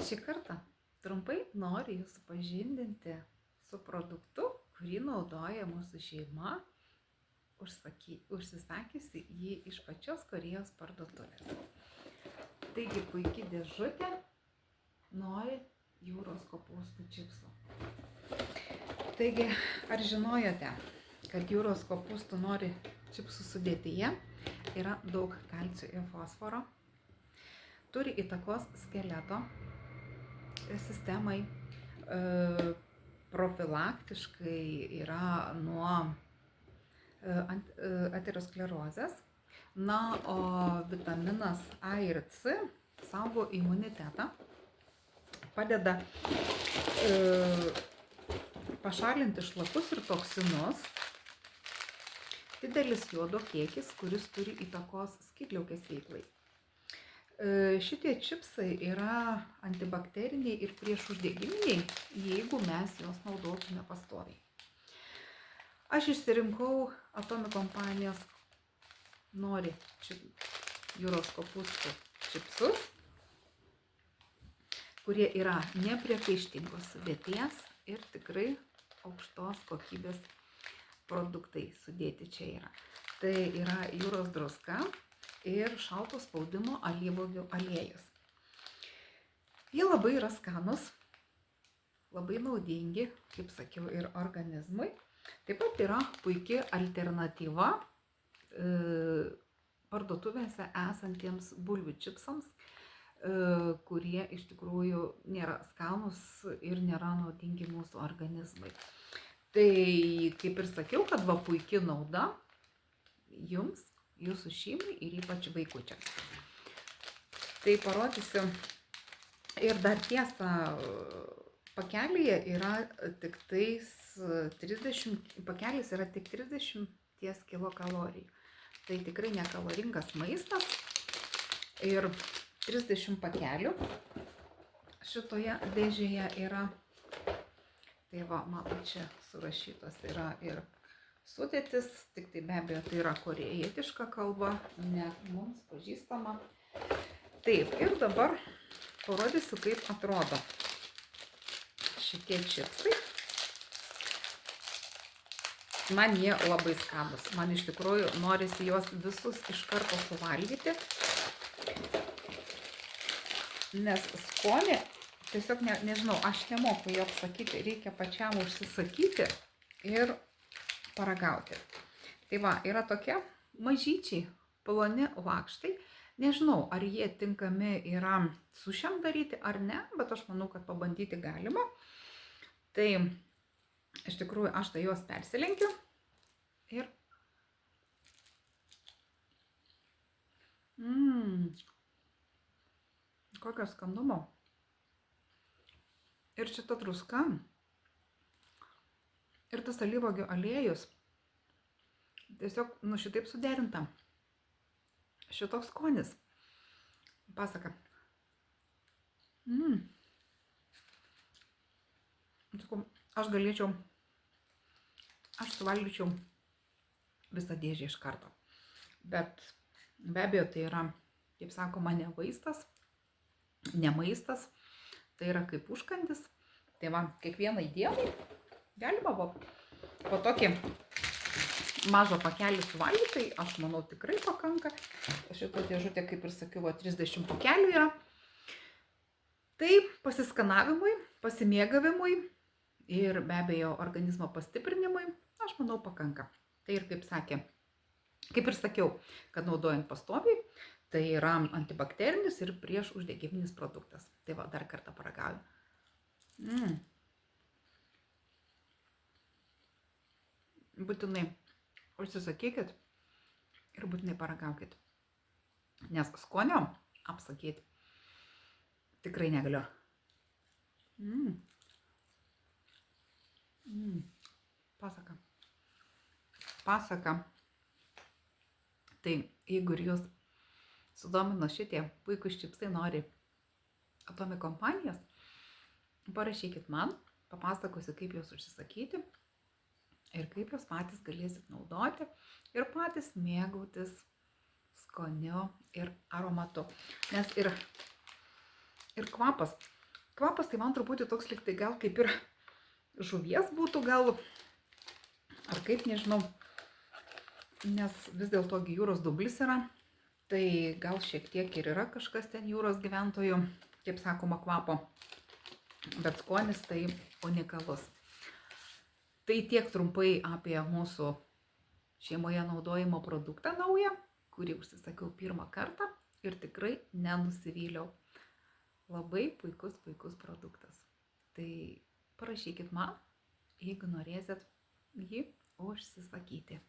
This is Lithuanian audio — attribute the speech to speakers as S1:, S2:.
S1: Šį kartą trumpai noriu Jūs supažindinti su produktu, kurį naudoja mūsų šeima, užsisakiusi jį iš pačios Korėjos parduotuvės. Taigi puikiai dėžutė nori jūros kopūstų čipsų. Taigi, ar žinojote, kad jūros kopūstų nori čipsų sudėtyje yra daug kalcio ir fosforo, turi įtakos skeleto sistemai, profilaktiškai yra nuo aterosklerozės, o vitaminas A ir C saugo imunitetą, padeda pašalinti šlakus ir toksinus, didelis jodo kiekis, kuris turi įtakos skydliaukės veiklai. Šitie čipsai yra antibakteriniai ir priešuždegiminiai, jeigu mes juos naudotume pastoviai. Aš išsirinkau Atomy kompanijos nori jūros kopūstų čipsus, kurie yra nepriekaištingos sudėties ir tikrai aukštos kokybės produktai sudėti čia yra. Tai yra jūros druska ir šalto spaudimo alyvuogių aliejus. Jie labai yra skanus, labai naudingi, kaip sakiau, ir organizmui. Taip pat yra puikia alternatyva parduotuvėse esantiems bulvių čipsams, kurie iš tikrųjų nėra skanus ir nėra naudingi mūsų organizmui. Tai kaip ir sakiau, kad va puikia nauda jums, jūsų šeimai ir ypač vaikučiams. Tai parodysiu. Ir dar tiesa, pakelyje yra tik tais 30, pakelis yra tik 30 kilokalorijų. Tai tikrai nekaloringas maistas. Ir 30 pakelių šitoje dėžėje yra. Tai va, matot, čia surašytos yra ir sudėtis, tik tai be abejo tai yra korėjietiška kalba, ne mums pažįstama. Taip, ir dabar parodysiu, kaip atrodo šitie čipsai. Man jie labai skanūs, man iš tikrųjų norisi juos visus iš karto suvalgyti, nes skonį tiesiog nežinau, aš nemoku jo apsakyti, reikia pačiam užsisakyti ir paragauti. Tai va, yra tokie mažyčiai, ploni lakštai. Nežinau, ar jie tinkami yra sušiam daryti ar ne, bet aš manau, kad pabandyti galima. Tai iš tikrųjų aš tai juos persilenkiu ir kokio skanumo. Ir šita druska ir tas alyvuogių aliejus tiesiog šitaip suderinta. Šitoks skonis. Pasaka. Aš galėčiau, aš suvalgyčiau visą dėžę iš karto. Bet be abejo tai yra, kaip sakoma, ne vaistas, ne maistas. Tai yra kaip užkandis. Tai va, kiekvienai dienai galima po tokį mažą pakelį suvalgyti, tai aš manau tikrai pakanka. Šito dėžutė, kaip ir sakiau, 30 pakelių yra. Tai pasiskanavimui, pasimėgavimui ir be abejo organizmo pastiprinimui, aš manau, pakanka. Tai ir kaip ir sakiau, kad naudojant pastoviai, tai yra antibakterinis ir prieš uždegiminis produktas. Tai va, dar kartą paragauju. Būtinai užsisakykit ir būtinai paragaukit. Nes skonio apsakyti tikrai negaliu. Pasaka. Tai jeigu ir jūs sudomino šitie puikūs čipsai nori Atomy kompanijos, parašykit man, papasakosiu, kaip juos užsisakyti ir kaip jūs patys galėsit naudoti ir patys mėgautis skoniu ir aromatu. Nes ir kvapas Kvapas tai man truputį toks lyg tai gal kaip ir žuvies būtų gal, ar kaip, nežinau, nes vis dėlto jūros dublis yra, tai gal šiek tiek ir yra kažkas ten jūros gyventojų, kaip sakoma, kvapo, bet skonis tai unikalus. Tai tiek trumpai apie mūsų šeimoje naudojimo produktą naują, kurį užsisakiau pirmą kartą ir tikrai nenusivyliau. Labai puikus produktas. Tai parašykit man, jeigu norėsit jį užsisakyti.